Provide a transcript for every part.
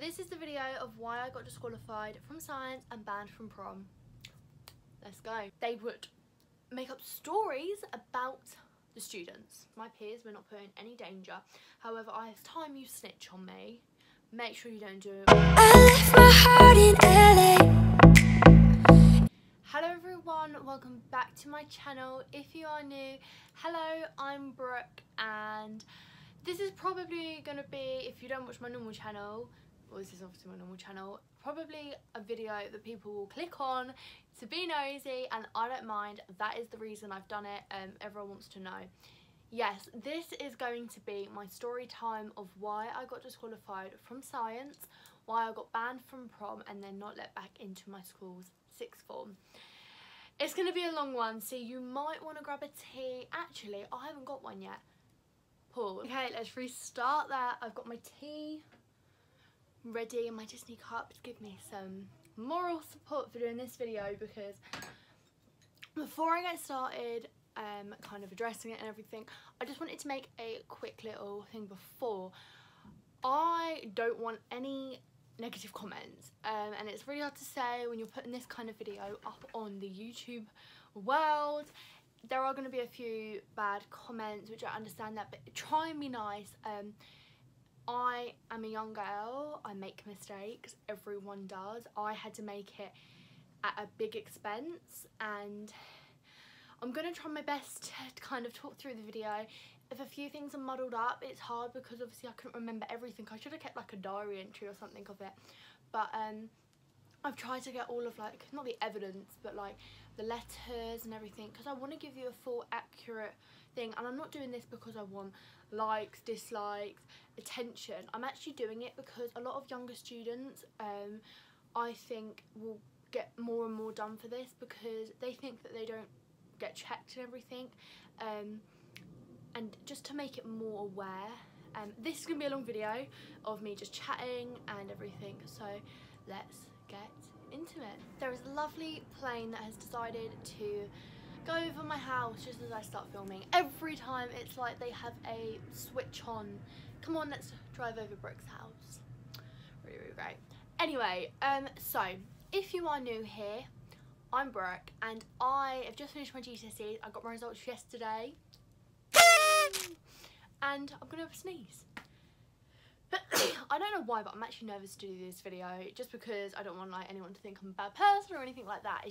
This is the video of why I got disqualified from science and banned from prom. Let's go. They would make up stories about the students. My peers were not put in any danger. However, it's time you snitch on me. Make sure you don't do it. I left my heart in LA. Hello everyone, welcome back to my channel. If you are new, hello, I'm Brooke, and this is probably going to be, if you don't watch my normal channel, well, this is obviously my normal channel, probably a video that people will click on to be nosy, and I don't mind. That is the reason I've done it. Everyone wants to know. Yes, this is going to be my story time of why I got disqualified from science, why I got banned from prom and then not let back into my school's sixth form. It's going to be a long one, so you might want to grab a tea. Actually, I haven't got one yet. Pause. Okay, let's restart that. I've got my tea ready and my Disney cup to give me some moral support for doing this video, because before I get started kind of addressing it and everything, I just wanted to make a quick little thing before. I don't want any negative comments, and it's really hard to say when you're putting this kind of video up on the YouTube world. There are going to be a few bad comments, which I understand that, but try and be nice. I am a young girl, I make mistakes, everyone does. I had to make it at a big expense, and I'm going to try my best to kind of talk through the video. If a few things are muddled up, it's hard because obviously I couldn't remember everything. I should have kept like a diary entry or something of it, but I've tried to get all of, like, not the evidence, but like the letters and everything, because I want to give you a full accurate thing. And I'm not doing this because I want likes, dislikes, attention. I'm actually doing it because a lot of younger students I think will get more and more done for this, because they think that they don't get checked and everything, and just to make it more aware. This is going to be a long video of me just chatting and everything, so let's get into it. There is a lovely plane that has decided to go over my house just as I start filming. Every time it's like they have a switch on. Come on, let's drive over Brooke's house. Really, really great. Anyway, so if you are new here, I'm Brooke and I have just finished my GCSEs. I got my results yesterday and I'm gonna have a sneeze. I don't know why, but I'm actually nervous to do this video, just because I don't want like anyone to think I'm a bad person or anything like that.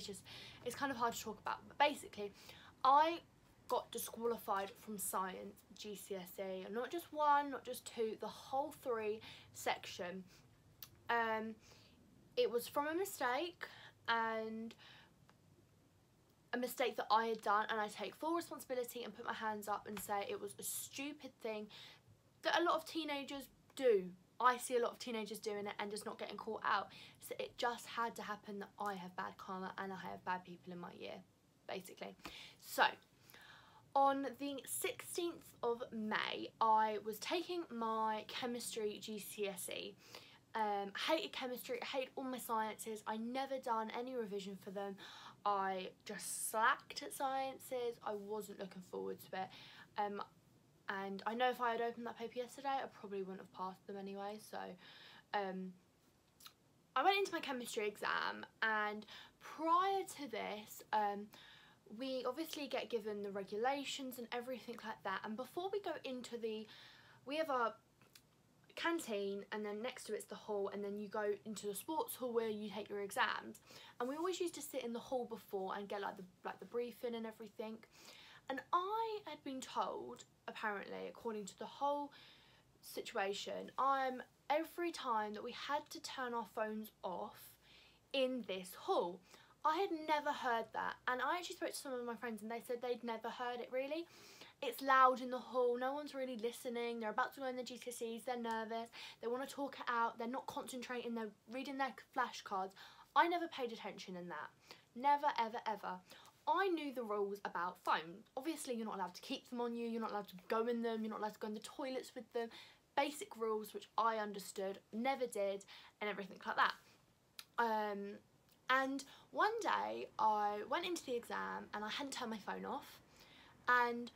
It's kind of hard to talk about. But basically, I got disqualified from science GCSE, not just one, not just two, the whole 3 section. It was from a mistake, and a mistake that I had done, and I take full responsibility and put my hands up and say it was a stupid thing that a lot of teenagers do. I see a lot of teenagers doing it and just not getting caught out. So it just had to happen that I have bad karma and I have bad people in my year, basically. So on the 16th of May, I was taking my chemistry GCSE. Hated chemistry, I hated all my sciences. I never done any revision for them. I just slacked at sciences. I wasn't looking forward to it. And I know if I had opened that paper yesterday, I probably wouldn't have passed them anyway. So I went into my chemistry exam, and prior to this, we obviously get given the regulations and everything like that. And before we go into we have a canteen, and then next to it's the hall, and then you go into the sports hall where you take your exams. And we always used to sit in the hall before and get like the briefing and everything. And I had been told, apparently, according to the whole situation, every time that we had to turn our phones off in this hall. I had never heard that, and I actually spoke to some of my friends and they said they'd never heard it really. It's loud in the hall, no one's really listening, they're about to go in their GCSEs, they're nervous, they want to talk it out, they're not concentrating, they're reading their flashcards. I never paid attention in that. Never, ever, ever. I knew the rules about phones. Obviously, you're not allowed to keep them on you, you're not allowed to go in them, you're not allowed to go in the toilets with them. Basic rules which I understood, never did, and everything like that. And one day I went into the exam and I hadn't turned my phone off, and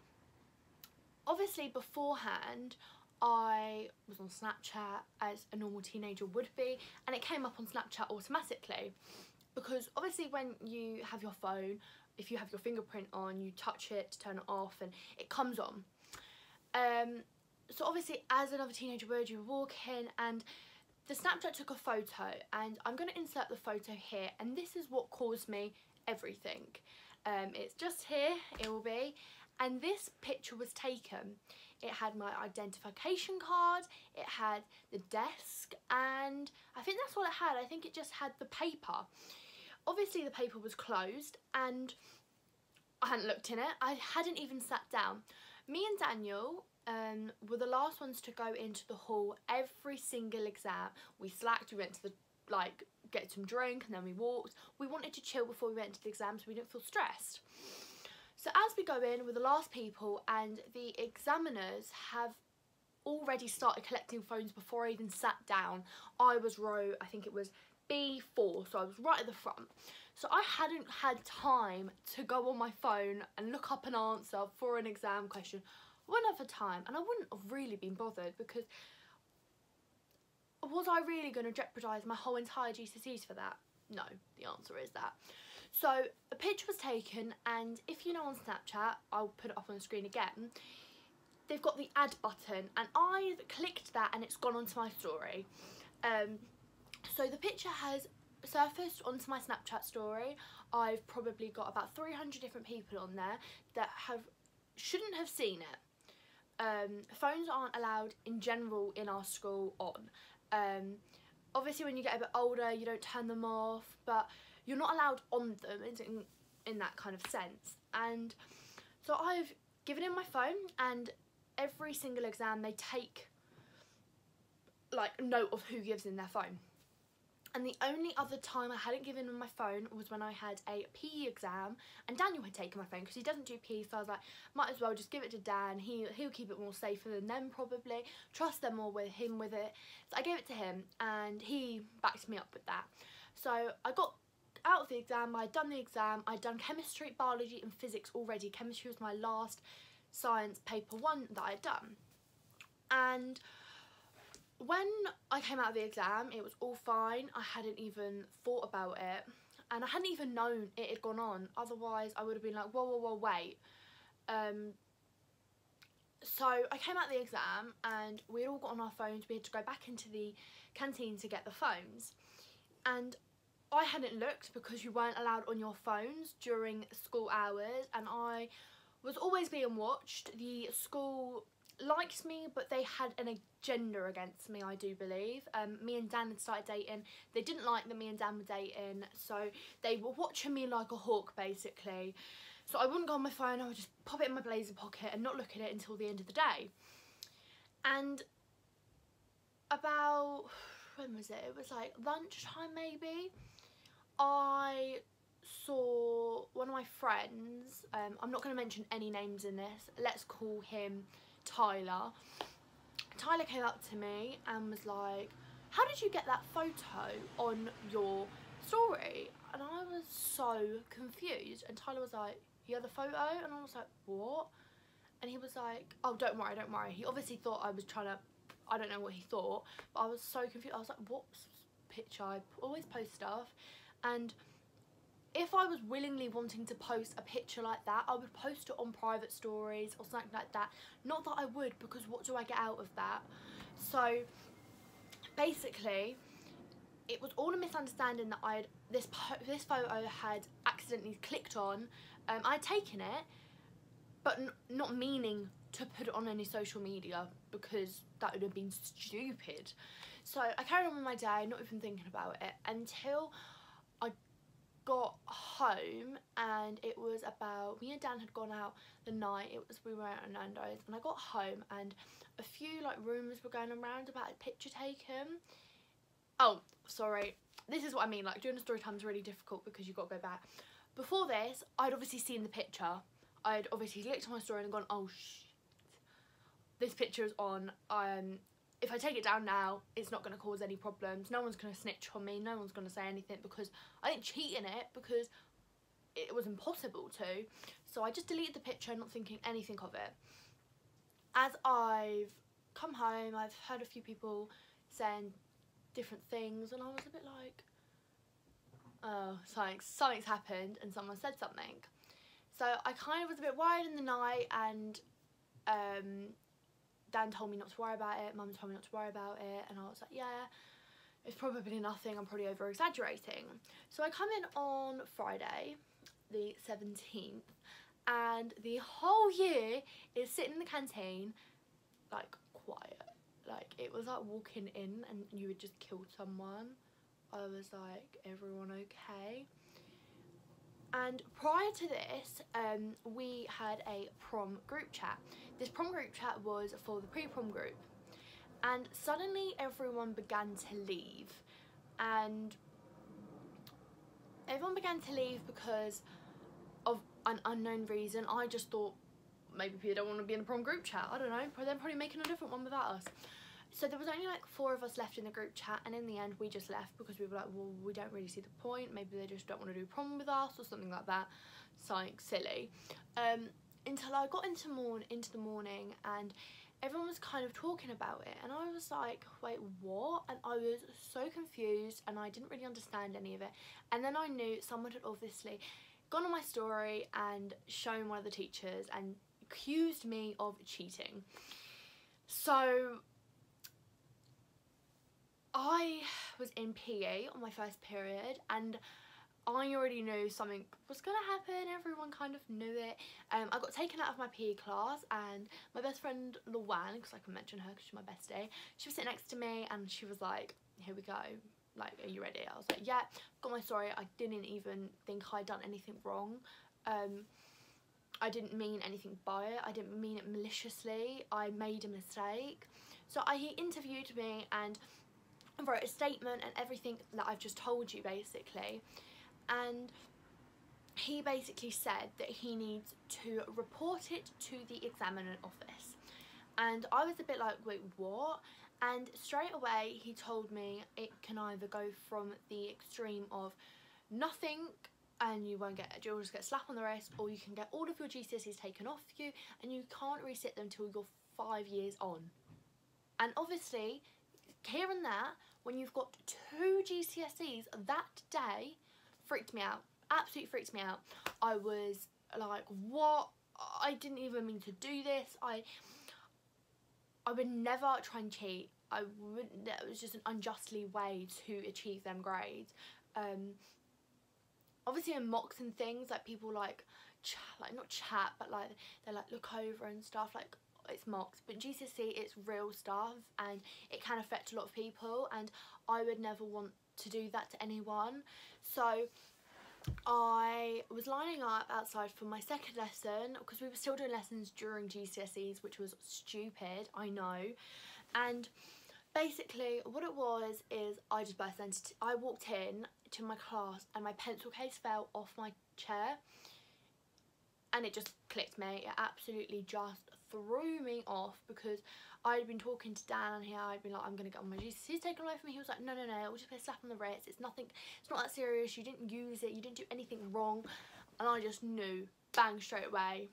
obviously beforehand I was on Snapchat as a normal teenager would be, and it came up on Snapchat automatically, because obviously when you have your phone, if you have your fingerprint on, you touch it to turn it off and it comes on. So obviously as another teenager would, you walk in and the Snapchat took a photo, and I'm going to insert the photo here, and this is what caused me everything. It's just here, it will be, and this picture was taken. It had my identification card, it had the desk, and I think that's all it had. I think it just had the paper. Obviously the paper was closed and I hadn't looked in it. I hadn't even sat down. Me and Daniel were the last ones to go into the hall every single exam. We slacked, we went to the, get some drink, and then we walked. We wanted to chill before we went to the exam so we didn't feel stressed. So as we go in, we're the last people, and the examiners have already started collecting phones before I even sat down. I was row, I think it was B4, so I was right at the front. So I hadn't had time to go on my phone and look up an answer for an exam question. I wouldn't have time, and I wouldn't have really been bothered, because was I really going to jeopardise my whole entire GCSEs for that? No, the answer is that. So a picture was taken, and if you know on Snapchat, I'll put it up on the screen again, they've got the add button, and I've clicked that and it's gone onto my story. So the picture has surfaced onto my Snapchat story. I've probably got about 300 different people on there that shouldn't have seen it. Phones aren't allowed in general in our school on. Obviously when you get a bit older you don't turn them off, but you're not allowed on them in that kind of sense. And so I've given in my phone, and every single exam they take note of who gives in their phone. And the only other time I hadn't given in my phone was when I had a PE exam and Daniel had taken my phone, because he doesn't do PE, so I was like, might as well just give it to Dan. He'll keep it more safer than them probably. Trust them more with him with it. So I gave it to him and he backed me up with that. So I got out of the exam, I'd done the exam, I'd done chemistry, biology and physics already. Chemistry was my last science paper 1 that I'd done. And when I came out of the exam, it was all fine. I hadn't even thought about it, and I hadn't even known it had gone on. Otherwise, I would have been like, whoa, whoa, whoa, wait. So I came out of the exam, and we'd all got on our phones. We had to go back into the canteen to get the phones. And I hadn't looked, because you weren't allowed on your phones during school hours, and I was always being watched. The school liked me, but they had an agenda against me, I do believe. Me and Dan had started dating. They didn't like that me and Dan were dating, so they were watching me like a hawk basically. So I wouldn't go on my phone, I would just pop it in my blazer pocket and not look at it until the end of the day. And about, when was it? It was like lunchtime maybe. I saw one of my friends, I'm not going to mention any names in this, let's call him Tyler. Tyler came up to me and was like, how did you get that photo on your story? And I was so confused, and Tyler was like, you have the photo? And I was like, what? And he was like, oh, don't worry, don't worry. He obviously thought I was trying to, I don't know what he thought, but I was so confused. I was like, what picture? I always post stuff, and if I was willingly wanting to post a picture like that, I would post it on private stories or something like that. Not that I would, because what do I get out of that? So basically, it was all a misunderstanding that this photo had accidentally clicked on. I'd taken it, but not meaning to put it on any social media, because that would have been stupid. So I carried on with my day, not even thinking about it, until I got home, and it was about, me and Dan had gone out the night, we were out at Nando's, and I got home and a few rumours were going around about a picture taken. Oh, sorry, this is what I mean, doing a story time is really difficult because you've got to go back. Before this, I'd obviously seen the picture. I'd obviously looked at my story and gone, oh shit, this picture is on. If I take it down now, it's not going to cause any problems. No one's going to snitch on me. No one's going to say anything, because I didn't cheat in it, because it was impossible to. So I just deleted the picture, not thinking anything of it. As I've come home, I've heard a few people saying different things, and I was a bit like, oh, something's happened and someone said something. So I kind of was a bit worried in the night, and Dan told me not to worry about it, Mum told me not to worry about it, and I was like, yeah, it's probably nothing, I'm probably over exaggerating. So I come in on Friday the 17th, and the whole year is sitting in the canteen like quiet. Like, it was like walking in and you had just killed someone. I was like, everyone okay? And prior to this, we had a prom group chat. This prom group chat was for the pre-prom group, and suddenly everyone began to leave, and everyone began to leave because of an unknown reason. I just thought maybe people don't want to be in the prom group chat, I don't know, they're probably making a different one without us. So there was only like 4 of us left in the group chat, and in the end we just left because we were like, well, we don't really see the point, maybe they just don't want to do prom with us or something like that, something silly. Until I got into the morning, and everyone was kind of talking about it, and I was like, wait, what? And I was so confused, and I didn't really understand any of it. And then I knew someone had obviously gone on my story and shown one of the teachers and accused me of cheating. So I was in PE on my first period, and I already knew something was gonna happen. Everyone kind of knew it. I got taken out of my PE class, and my best friend Luan, because I can mention her because she's my bestie, she was sitting next to me, and she was like, here we go, like, are you ready? I was like, yeah, got my story. I didn't even think I'd done anything wrong. I didn't mean anything by it. I didn't mean it maliciously. I made a mistake. So he interviewed me and wrote a statement and everything that I've just told you, basically. And he basically said that he needs to report it to the examining office. And I was a bit like, wait, what? And straight away he told me it can either go from the extreme of nothing and you'll just get a slap on the wrist, or you can get all of your GCSEs taken off you and you can't resit them till you're 5 years on. And obviously, hearing that when you've got 2 GCSEs that day freaked me out, absolutely freaked me out. I was like, what? I didn't even mean to do this. I would never try and cheat. It was just an unjustly way to achieve them grades. Obviously in mocks and things, like, people like not chat, but like they like look over and stuff, like, it's mocks. But GCSE, it's real stuff, and it can affect a lot of people, and I would never want to do that to anyone. So I was lining up outside for my second lesson, because we were still doing lessons during GCSEs, which was stupid, I know. And basically what it was is I just burst into I walked in to my class and my pencil case fell off my chair, and it just clicked me. It absolutely just threw me off, because I'd been talking to Dan and I'd been like, I'm gonna get on my GCSEs taken away from me. He was like, no, it will just be a slap on the wrist, it's nothing, it's not that serious, you didn't use it, you didn't do anything wrong. And I just knew, bang, straight away,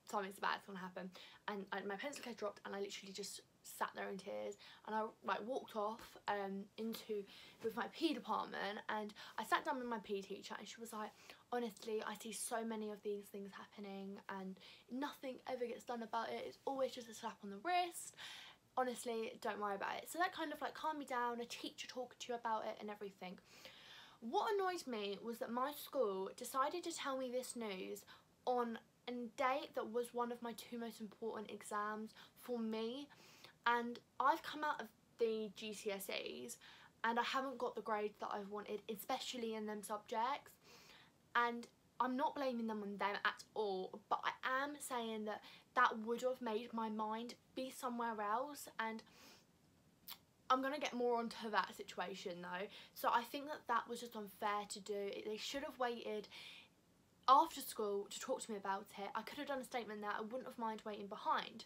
something's bad's gonna happen. And my pencil case dropped, and I literally just sat there in tears, and I like walked off with my PE department, and I sat down with my PE teacher, and she was like, honestly, I see so many of these things happening and nothing ever gets done about it, it's always just a slap on the wrist, honestly, don't worry about it. So that kind of like calmed me down, a teacher talking to you about it and everything. What annoyed me was that my school decided to tell me this news on a date that was one of my 2 most important exams for me, and I've come out of the GCSEs and I haven't got the grades that I've wanted, especially in them subjects. And I'm not blaming them on them at all, but I am saying that that would have made my mind be somewhere else, and I'm going to get more onto that situation though. So I think that that was just unfair to do. They should have waited after school to talk to me about it. I could have done a statement there, I wouldn't have minded waiting behind.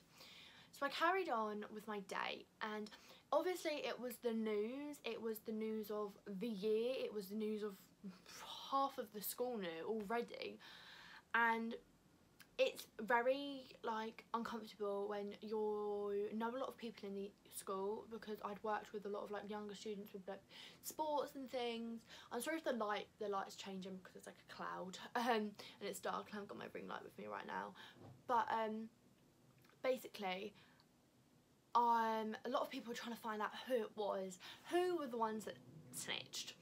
So I carried on with my day, and obviously it was the news of the year, it was the news of half of the school knew already. And it's very like uncomfortable when you know a lot of people in the school, because I'd worked with a lot of like younger students with like sports and things. I'm sorry if the light's changing because it's like a cloud and it's dark and I haven't got my ring light with me right now, but basically a lot of people were trying to find out who were the ones that snitched.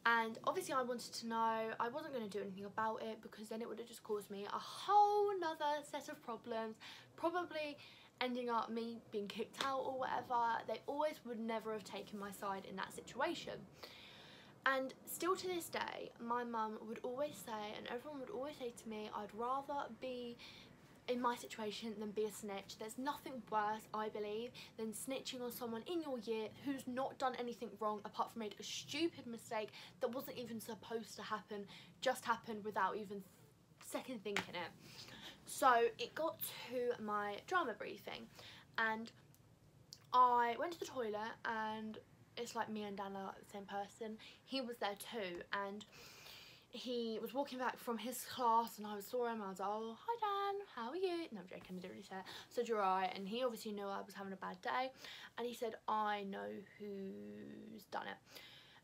And obviously I wanted to know. I wasn't going to do anything about it because then it would have just caused me a whole nother set of problems, probably ending up me being kicked out or whatever. They always would never have taken my side in that situation. And still to this day, my mum would always say, and everyone would always say to me, I'd rather be in my situation than be a snitch. There's nothing worse, I believe, than snitching on someone in your year who's not done anything wrong apart from made a stupid mistake that wasn't even supposed to happen, just happened without even second thinking it. So it got to my drama briefing and I went to the toilet, and it's like me and Dan are the same person. He was there too, and he was walking back from his class and I saw him. I was like, oh, hi Dan, how are you? No, I'm joking, I didn't really say it. So you're right. And he obviously knew I was having a bad day, and he said, I know who's done it.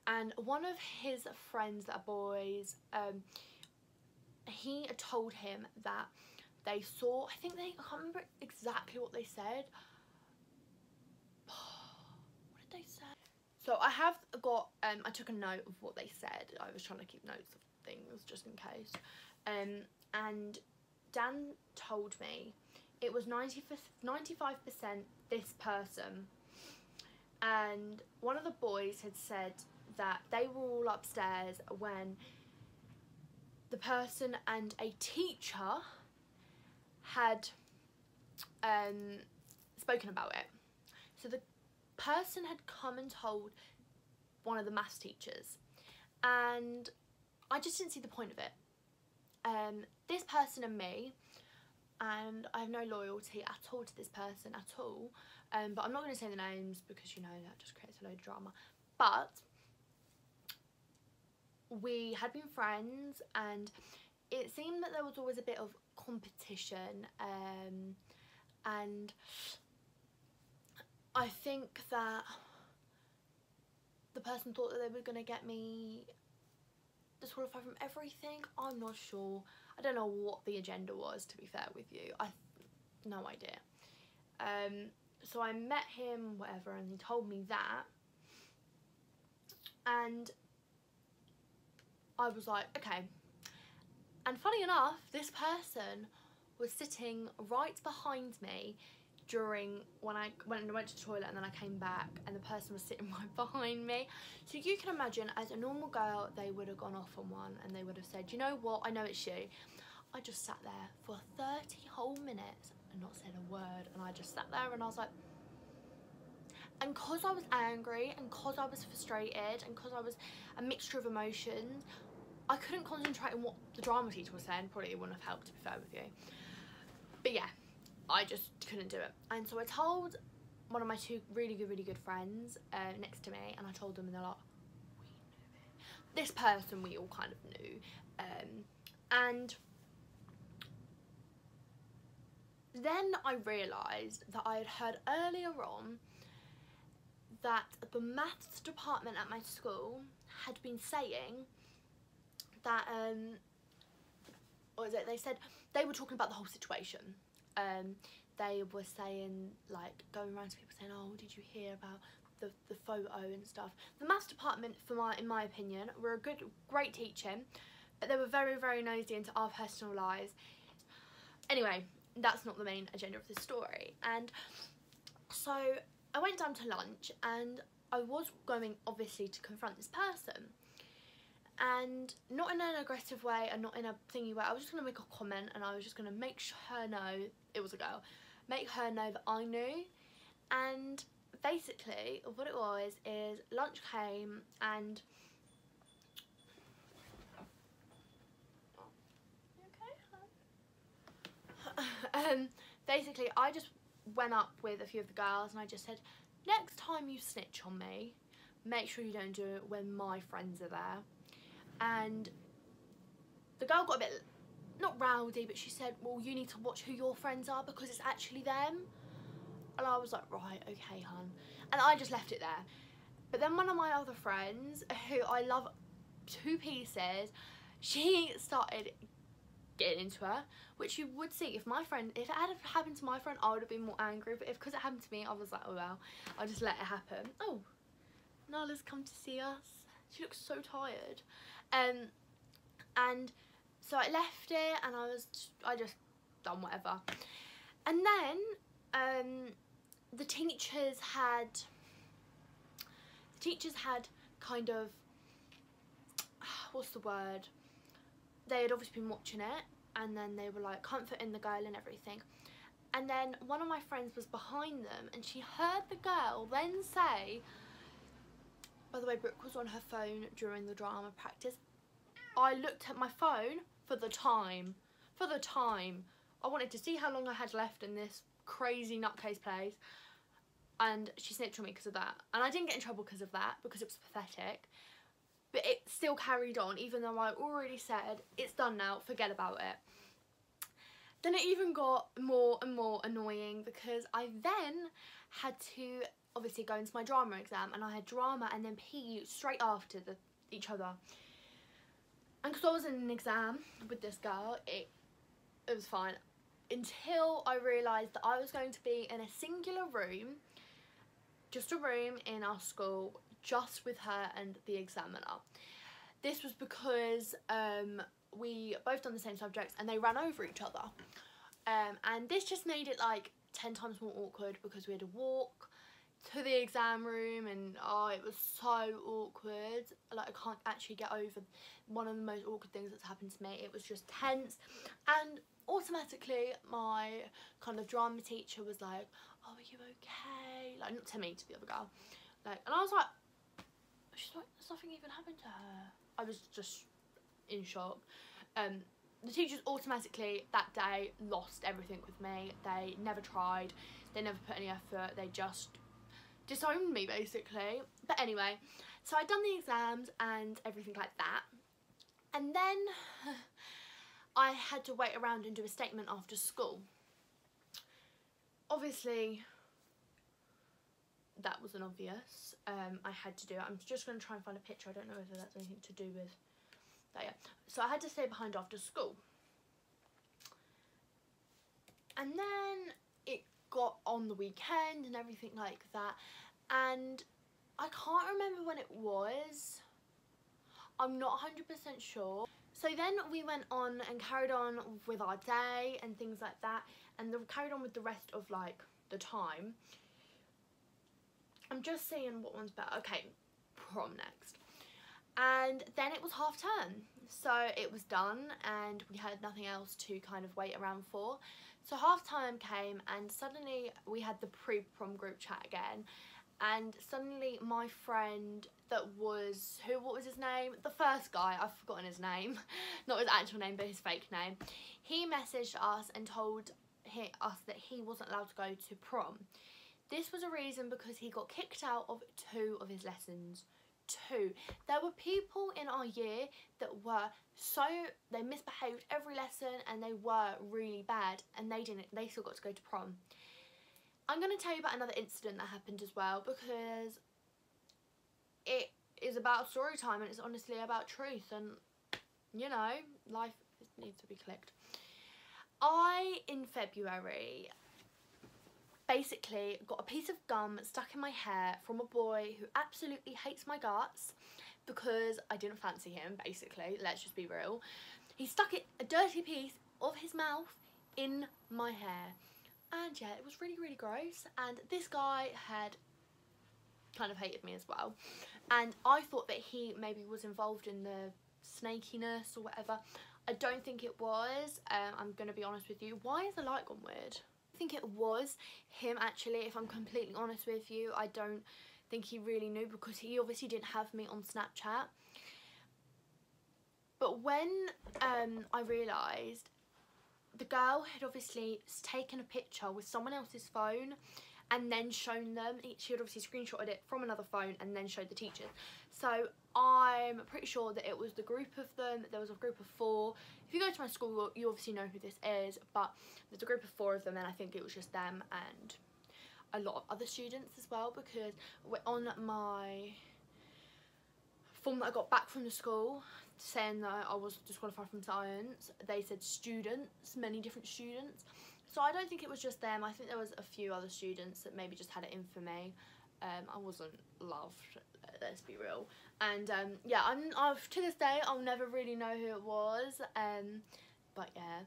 And one of his friends that are boys, he told him that they saw, I can't remember exactly what they said. What did they say? So I have got, I took a note of what they said. I was trying to keep notes of things just in case. And Dan told me it was 95% this person. And one of the boys had said that they were all upstairs when the person and a teacher had spoken about it. So the person had come and told one of the maths teachers, and I just didn't see the point of it. This person and me, and I have no loyalty at all to this person at all, but I'm not going to say the names because, you know, that just creates a load of drama. But we had been friends, and it seemed that there was always a bit of competition, and I think that the person thought that they were going to get me disqualified from everything. I'm not sure. I don't know what the agenda was, to be fair with you. No idea. So I met him, whatever, and he told me that, and I was like, okay. And funny enough, this person was sitting right behind me during when I went to the toilet, and then I came back, and the person was sitting right behind me. So you can imagine, as a normal girl, they would have gone off on one and they would have said, you know what, I know it's you. I just sat there for 30 whole minutes and not said a word, and I just sat there and I was like, and because I was angry and because I was frustrated and because I was a mixture of emotions, I couldn't concentrate on what the drama teacher was saying. Probably it wouldn't have helped, to be fair with you. But yeah, I just couldn't do it. And so I told one of my two really good friends next to me, and I told them, and they're like, we knew it. This person we all kind of knew. And then I realised that I had heard earlier on that the maths department at my school had been saying that, what was it, they said, they were talking about the whole situation. They were saying, like, going around to people saying, oh, did you hear about the photo and stuff. The maths department, in my opinion, were a great teaching, but they were very nosy into our personal lives. Anyway, that's not the main agenda of this story. And so I went down to lunch, and I was going, obviously, to confront this person. And not in an aggressive way and not in a thingy way. I was just going to make a comment, and I was just going to make her know, it was a girl, make her know that I knew. And basically what it was is lunch came, and basically I just went up with a few of the girls and I just said, next time you snitch on me, make sure you don't do it when my friends are there. And the girl got a bit not rowdy, but she said, well, you need to watch who your friends are because it's actually them. And I was like, right, okay, hun. And I just left it there. But then one of my other friends, who I love to pieces, she started getting into her, which you would see if it had happened to my friend, I would have been more angry. But because it happened to me, I was like, oh well, I'll just let it happen. Oh, Nala's come to see us. She looks so tired. And so I left it, and I just done whatever. And then the teachers had kind of, what's the word? They had obviously been watching it, and then they were like comforting the girl and everything. And then one of my friends was behind them, and she heard the girl then say, by the way, Brooke was on her phone during the drama practice. I looked at my phone for the time. I wanted to see how long I had left in this crazy nutcase place. And she snitched on me because of that. And I didn't get in trouble because of that, because it was pathetic. But it still carried on, even though I already said, it's done now, forget about it. Then it even got more and more annoying, because I then had to obviously go into my drama exam, and I had drama and then PE straight after each other. And because I was in an exam with this girl, it was fine. Until I realised that I was going to be in a singular room, just a room in our school, just with her and the examiner. This was because we both done the same subjects and they ran over each other. And this just made it like 10 times more awkward, because we had to walk to the exam room, and oh, it was so awkward. Like, I can't actually get over one of the most awkward things that's happened to me. It was just tense, and automatically my kind of drama teacher was like, oh, are you okay? Like, not to me, to the other girl. Like, and I was like, she's like, there's nothing even happened to her. I was just in shock. The teachers automatically that day lost everything with me. They never tried, they never put any effort, they just disowned me basically. But anyway, so I'd done the exams and everything like that, and then I had to wait around and do a statement after school. Obviously that wasn't obvious. I had to do it. I'm just going to try and find a picture. I don't know whether that's anything to do with that yet. So I had to stay behind after school, and then it got on the weekend and everything like that, and I can't remember when it was. I'm not 100% sure. So then we went on and carried on with our day and things like that, and carried on with the rest of like the time. I'm just seeing what one's better. Okay, prom next. And then it was half term, so it was done and we had nothing else to kind of wait around for. So half time came, and suddenly we had the pre-prom group chat again, and suddenly my friend that was, what was his name? The first guy, I've forgotten his name, not his actual name but his fake name. He messaged us and told us that he wasn't allowed to go to prom. This was a reason because he got kicked out of 2 of his lessons. 2. There were people in our year that were they misbehaved every lesson, and they were really bad, and they still got to go to prom. I'm going to tell you about another incident that happened as well, because it is about story time, and it's honestly about truth, and you know, life needs to be clicked. In February, basically got a piece of gum stuck in my hair from a boy who absolutely hates my guts, because I didn't fancy him, basically, let's just be real. He stuck a dirty piece of his mouth in my hair, and yeah, it was really, really gross. And this guy had kind of hated me as well, and I thought that he maybe was involved in the snakiness or whatever. I don't think it was. I'm gonna be honest with you. Why is the light gone weird? I think it was him, actually, if I'm completely honest with you. I don't think he really knew, because he obviously didn't have me on Snapchat. But when I realised, the girl had obviously taken a picture with someone else's phone and then shown them. She had obviously screenshotted it from another phone and then showed the teachers. So I I'm pretty sure that it was the group of them. There was a group of 4. If you go to my school, you obviously know who this is, but there's a group of 4 of them, and I think it was just them and a lot of other students as well, because on my form that I got back from the school saying that I was disqualified from science, they said students, many different students. So I don't think it was just them. I think there was a few other students that maybe just had it in for me. I wasn't loved, let's be real. And yeah, to this day I'll never really know who it was. But yeah.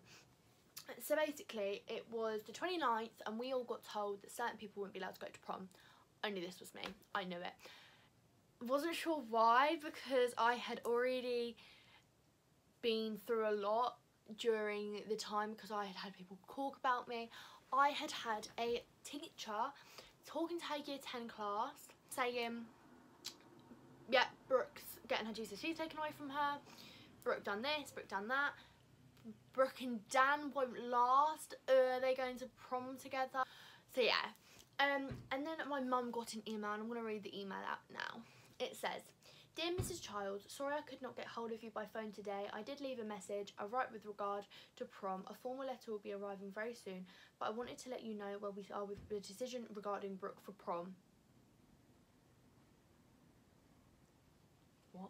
So basically it was the 29th and we all got told that certain people wouldn't be allowed to go to prom. Only this was me. I knew it. Wasn't sure why, because I had already been through a lot during the time, because I had had people talk about me. I had had a teacher talking to her year 10 class saying, yeah, Brooke's getting her GCSEs taken away from her, Brooke done this, Brooke done that, Brooke and Dan won't last, are they going to prom together? So yeah, and then my mum got an email, and I'm going to read the email out now. It says, "Dear Mrs. Child, sorry I could not get hold of you by phone today. I did leave a message. I write with regard to prom. A formal letter will be arriving very soon, but I wanted to let you know where we are with the decision regarding Brooke for prom." What?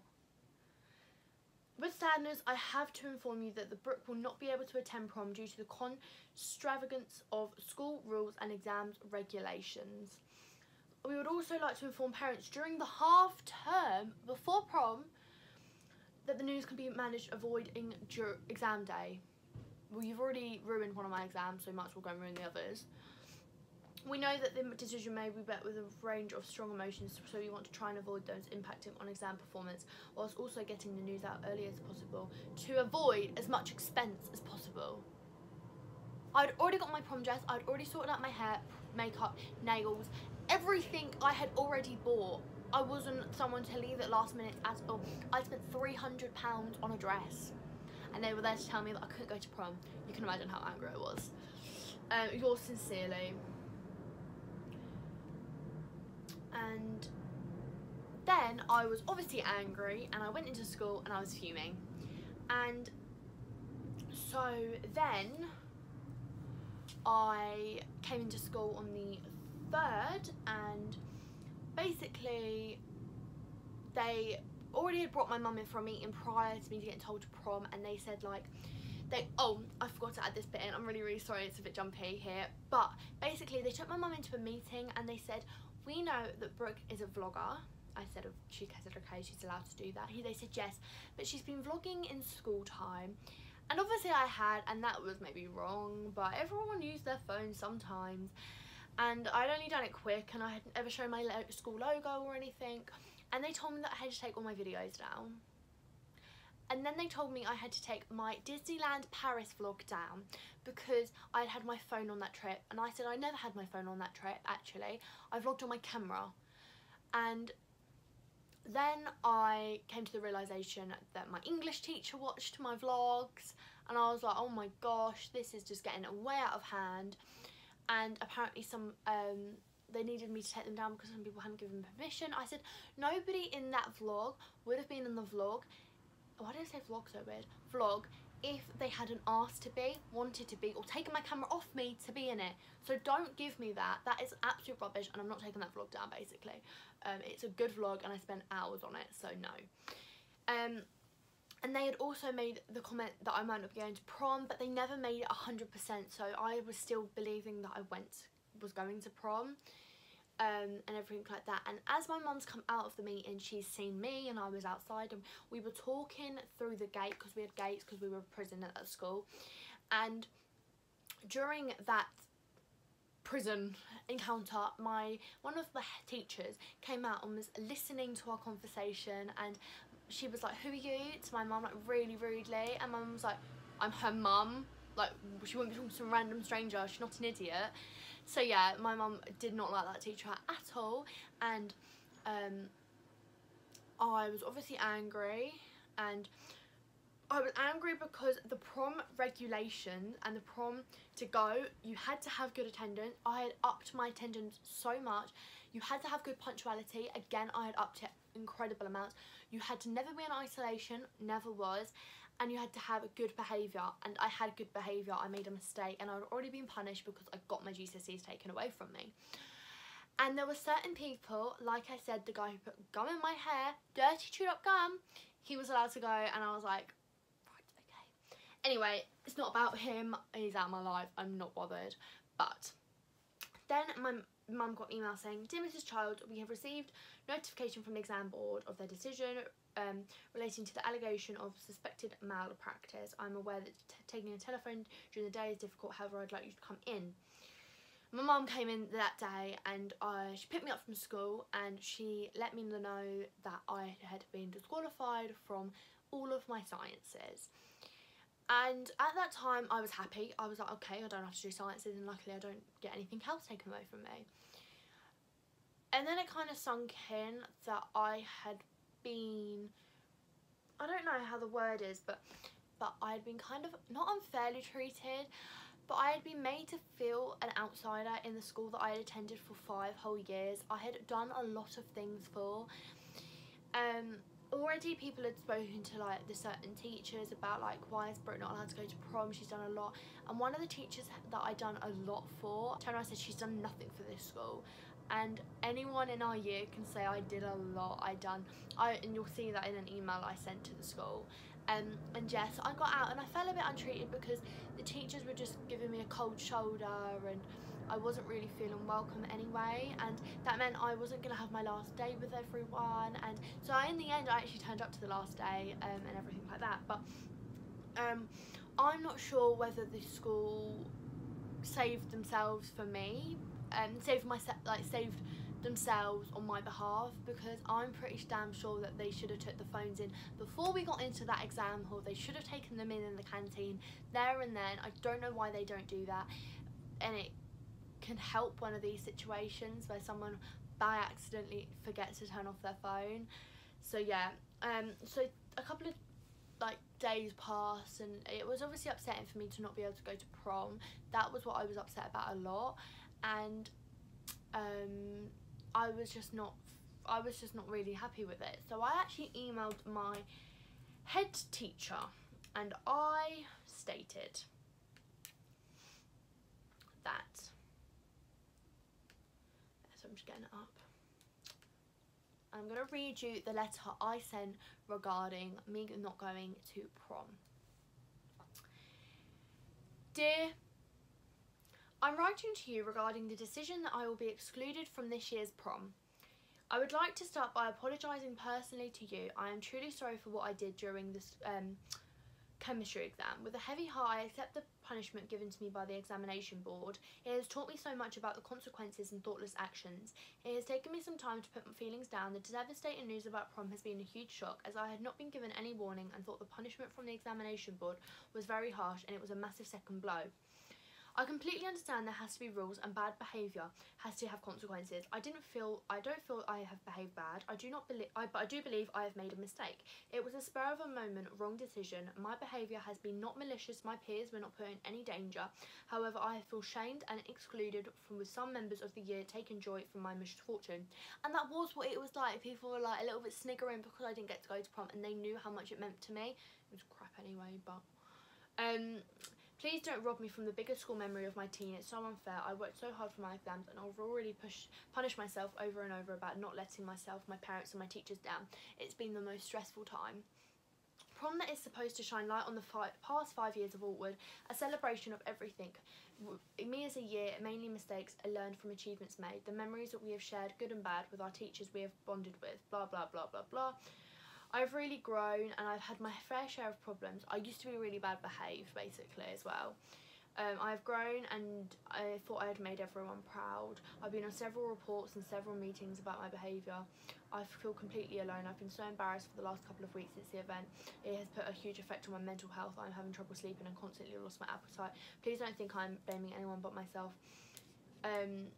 "With sadness, I have to inform you that the Brooke will not be able to attend prom due to the extravagance of school rules and exams regulations. We would also like to inform parents during the half term before prom that the news can be managed avoiding exam day." Well, you've already ruined one of my exams, so you might as well go and ruin the others. "We know that the decision may be met with a range of strong emotions, so we want to try and avoid those impacting on exam performance, whilst also getting the news out early as possible to avoid as much expense as possible." I'd already got my prom dress, I'd already sorted out my hair, makeup, nails, everything I had already bought. I wasn't someone to leave at last minute at all. I spent £300 on a dress, and they were there to tell me that I couldn't go to prom. You can imagine how angry I was. Yours sincerely. And then I was obviously angry, and I went into school and I was fuming. And so then I came into school on the 3rd, and basically they already had brought my mum in for a meeting prior to me getting told to prom, and they said like, oh, I forgot to add this bit in, I'm really sorry, it's a bit jumpy here, but basically they took my mum into a meeting and they said, "We know that Brooke is a vlogger." I said, she said okay, she's allowed to do that. They said yes, but she's been vlogging in school time. And obviously I had, and that was maybe wrong, but everyone used their phone sometimes. And I'd only done it quick, and I hadn't ever shown my school logo or anything. And they told me that I had to take all my videos down. And then they told me I had to take my Disneyland Paris vlog down because I'd had my phone on that trip. And I said I never had my phone on that trip, actually. I vlogged on my camera. And then I came to the realisation that my English teacher watched my vlogs, and I was like, oh my gosh, this is just getting way out of hand. And apparently they needed me to take them down because some people hadn't given permission. I said nobody in that vlog would have been in the vlog. Why did I say vlog so weird? Vlog, if they hadn't asked to be, wanted to be, or taken my camera off me to be in it. So don't give me that. That is absolute rubbish, and I'm not taking that vlog down, basically. It's a good vlog, and I spent hours on it, so no. And they had also made the comment that I might not be going to prom, but they never made it 100%, so I was still believing that I was going to prom. And everything like that. And as my mum's come out of the meeting, she's seen me, and I was outside, and we were talking through the gate, because we had gates because we were a prison at that school. And during that prison encounter, one of the teachers came out and was listening to our conversation, and she was like, "Who are you?" to my mum, like really rudely, and my mum was like, "I'm her mum." Like, she wouldn't be talking to some random stranger, she's not an idiot. So yeah, my mum did not like that teacher at all, and I was obviously angry, and I was angry because the prom regulations and the prom to go, you had to have good attendance. I had upped my attendance so much. You had to have good punctuality. Again, I had upped it incredible amounts. You had to never be in isolation, never was, and you had to have good behaviour, and I had good behaviour. I made a mistake and I'd already been punished because I got my GCSEs taken away from me. And there were certain people, like I said, the guy who put gum in my hair, dirty chewed up gum, he was allowed to go, and I was like, right, okay. Anyway, it's not about him, he's out of my life, I'm not bothered. But then my mum got an email saying, "Dear Mrs. Child, we have received notification from the exam board of their decision relating to the allegation of suspected malpractice. I'm aware that taking a telephone during the day is difficult, however I'd like you to come in." My mum came in that day and she picked me up from school and she let me know that I had been disqualified from all of my sciences. And at that time I was happy. I was like, okay, I don't have to do sciences, and luckily I don't get anything else taken away from me. And then it kind of sunk in that I had been, I don't know how the word is, but I had been kind of, not unfairly treated, but I had been made to feel an outsider in the school that I had attended for 5 whole years. I had done a lot of things for. Already people had spoken to like the certain teachers about like, why is Brooke not allowed to go to prom? She's done a lot. And one of the teachers that I'd done a lot for turned around and said, she's done nothing for this school. And anyone in our year can say I did a lot. And you'll see that in an email I sent to the school. And yes, I got out and I felt a bit untreated because the teachers were just giving me a cold shoulder and I wasn't really feeling welcome anyway, and that meant I wasn't going to have my last day with everyone. And so in the end I actually turned up to the last day and everything like that. But I'm not sure whether the school saved themselves for me, saved themselves on my behalf, because I'm pretty damn sure that they should have took the phones in before we got into that exam hall. They should have taken them in the canteen there and then. I don't know why they don't do that, and it can help one of these situations where someone by accidentally forgets to turn off their phone. So yeah, so a couple of like days passed and it was obviously upsetting for me to not be able to go to prom. That was what I was upset about a lot, and I was just not really happy with it. So I actually emailed my head teacher and I stated that, so I'm just getting it up. I'm going to read you the letter I sent regarding me not going to prom. Dear, I'm writing to you regarding the decision that I will be excluded from this year's prom. I would like to start by apologising personally to you. I am truly sorry for what I did during this chemistry exam. With a heavy heart, I accept the punishment given to me by the examination board. It has taught me so much about the consequences and thoughtless actions. It has taken me some time to put my feelings down. The devastating news about prom has been a huge shock, as I had not been given any warning and thought the punishment from the examination board was very harsh, and it was a massive second blow. I completely understand there has to be rules, and bad behaviour has to have consequences. I don't feel I have behaved bad. But I do believe I have made a mistake. It was a spur of a moment, wrong decision. My behaviour has been not malicious. My peers were not put in any danger. However, I feel shamed and excluded from with some members of the year taking joy from my misfortune. And that was what it was like. People were like a little bit sniggering because I didn't get to go to prom, and they knew how much it meant to me. It was crap anyway, but please don't rob me from the biggest school memory of my teen. It's so unfair. I worked so hard for my exams and I've already punished myself over and over about not letting myself, my parents and my teachers down. It's been the most stressful time. Prom that is supposed to shine light on the past 5 years of Altwood, a celebration of everything. Me as a year, mainly mistakes are learned from achievements made, the memories that we have shared, good and bad, with our teachers we have bonded with, blah blah blah blah blah. I've really grown and I've had my fair share of problems. I used to be really bad behaved basically as well. I've grown and I thought I had made everyone proud. I've been on several reports and several meetings about my behaviour. I feel completely alone. I've been so embarrassed for the last couple of weeks since the event. It has put a huge effect on my mental health. I'm having trouble sleeping and constantly lost my appetite. Please don't think I'm blaming anyone but myself.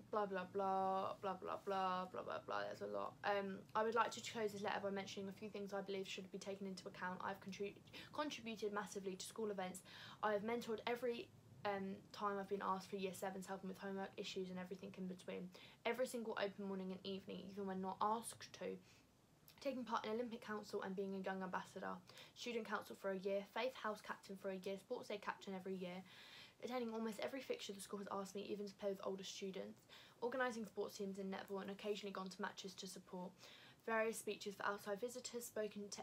Blah blah blah blah blah blah blah blah blah. There's a lot. I would like to close this letter by mentioning a few things I believe should be taken into account. I've contributed massively to school events. I have mentored every time I've been asked for year 7s, helping with homework, issues and everything in between. Every single open morning and evening, even when not asked to. taking part in Olympic Council and being a young ambassador, student council for a year, Faith House captain for a year, sports day captain every year, attending almost every fixture the school has asked me, even to play with older students, organising sports teams in netball and occasionally gone to matches to support, various speeches for outside visitors, spoken to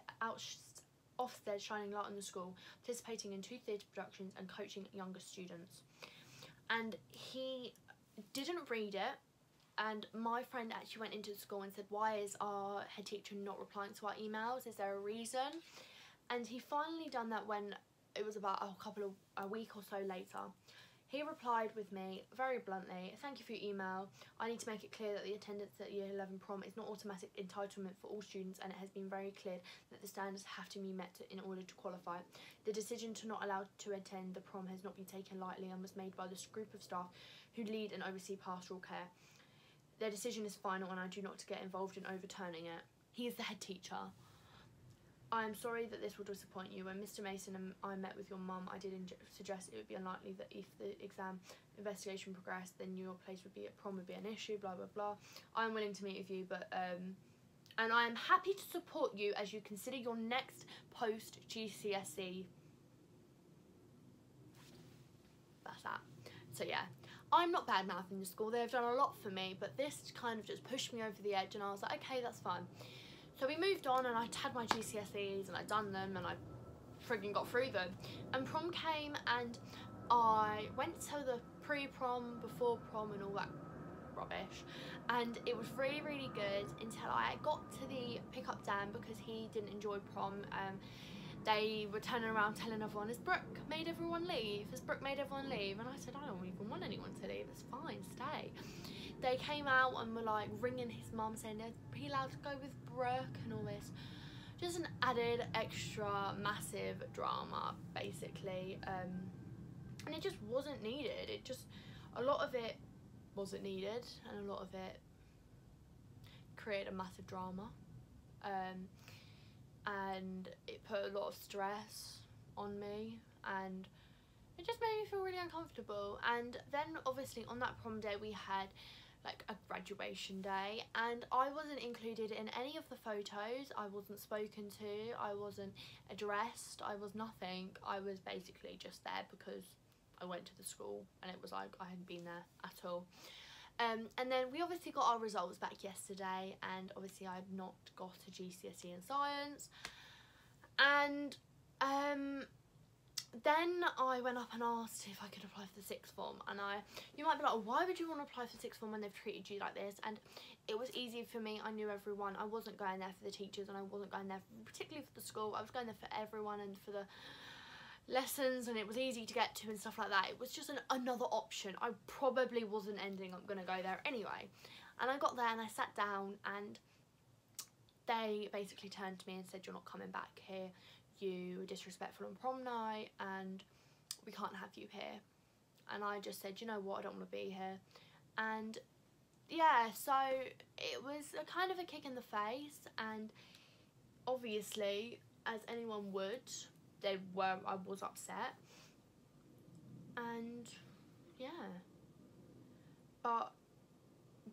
Ofsted shining light on the school, participating in 2 theatre productions and coaching younger students. And he didn't read it, and my friend actually went into the school and said, why is our head teacher not replying to our emails? Is there a reason? And he finally done that when it was about a week or so later. He replied with me very bluntly, thank you for your email. I need to make it clear that the attendance at Year 11 prom is not automatic entitlement for all students, and it has been very clear that the standards have to be met in order to qualify. The decision to not allow to attend the prom has not been taken lightly and was made by this group of staff who lead and oversee pastoral care. Their decision is final and I do not get involved in overturning it. He is the head teacher. I am sorry that this will disappoint you. When Mr. Mason and I met with your mum, I did suggest it would be unlikely that if the exam investigation progressed, then your place would be at prom would be an issue, blah, blah, blah. I'm willing to meet with you, but, and I am happy to support you as you consider your next post-GCSE. That's that. So, yeah. I'm not bad-mouthing the school. They've done a lot for me, but this kind of just pushed me over the edge, and I was like, okay, that's fine. So we moved on, and I had my GCSEs and I'd done them and I frigging got through them. And prom came and I went to the pre-prom, before prom and all that rubbish. And it was really, really good until I got to the pick-up Dan because he didn't enjoy prom. They were turning around telling everyone, has Brooke made everyone leave? Has Brooke made everyone leave? And I said, I don't even want anyone to leave, it's fine, stay. They came out and were like ringing his mum saying, is he allowed to go with Brooke and all this. Just an added extra massive drama basically. And it just wasn't needed. A lot of it wasn't needed and a lot of it created a massive drama. And it put a lot of stress on me and it just made me feel really uncomfortable. And then obviously on that prom day we had like a graduation day and I wasn't included in any of the photos. I wasn't spoken to, I wasn't addressed, I was nothing. I was basically just there because I went to the school and it was like I hadn't been there at all. And then we obviously got our results back yesterday and obviously I had not got a GCSE in science. And then I went up and asked if I could apply for the sixth form, and you might be like, why would you want to apply for the sixth form when they've treated you like this? And it was easy for me. I knew everyone. I wasn't going there for the teachers and I wasn't going there particularly for the school. I was going there for everyone and for the lessons, and it was easy to get to and stuff like that. It was just another option. I probably wasn't ending up going to go there anyway. And I got there and I sat down and they basically turned to me and said, you're not coming back here. You were disrespectful on prom night and we can't have you here. And I just said, you know what, I don't want to be here. And yeah, so it was a kind of a kick in the face, and obviously as anyone would, I was upset. And yeah, but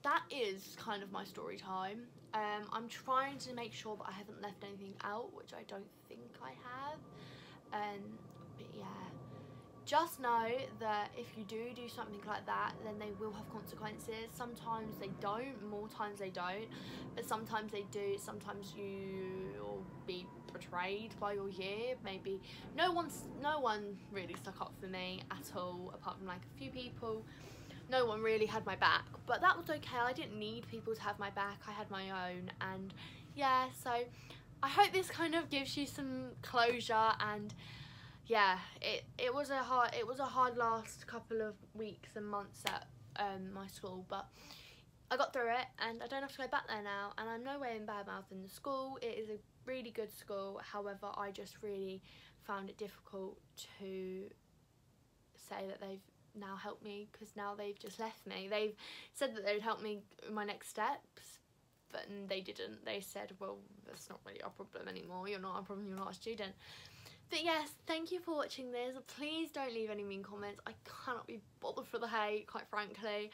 that is kind of my story time. I'm trying to make sure that I haven't left anything out, which I don't think I have. But yeah, just know that if you do something like that, then they will have consequences. Sometimes they don't, more times they don't, but sometimes they do. Sometimes you'll be betrayed by your year. Maybe no one really stuck up for me at all, apart from like a few people. No one really had my back, but that was okay. I didn't need people to have my back. I had my own. And yeah, so I hope this kind of gives you some closure. And yeah, it was a hard last couple of weeks and months at my school, but I got through it and I don't have to go back there now, and I'm no way in bad mouth in the school. It is a really good school. However, I just really found it difficult to say that they've now helped me, because now they've just left me. They've said that they would help me in my next steps, but they didn't. They said, well, that's not really our problem anymore. You're not our problem, you're not a student. But yes, thank you for watching this. Please don't leave any mean comments. I cannot be bothered for the hate, quite frankly.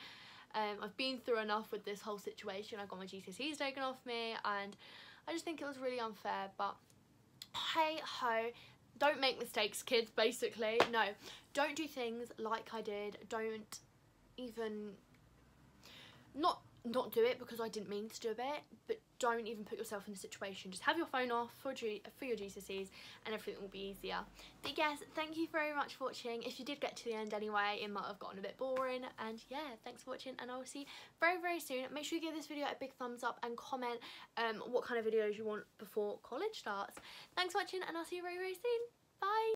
I've been through enough with this whole situation. I got my GCSEs taken off me and I just think it was really unfair, but hey ho. Don't make mistakes, kids, basically. No, don't do things like I did. Don't even not do it because I didn't mean to do it, but don't even put yourself in a situation. Just have your phone off for your GCSEs and everything will be easier. But yes, thank you very much for watching. If you did get to the end anyway, it might have gotten a bit boring, and yeah, thanks for watching, and I will see you very, very soon. Make sure you give this video a big thumbs up and comment what kind of videos you want before college starts. Thanks for watching, and I'll see you very, very soon. Bye.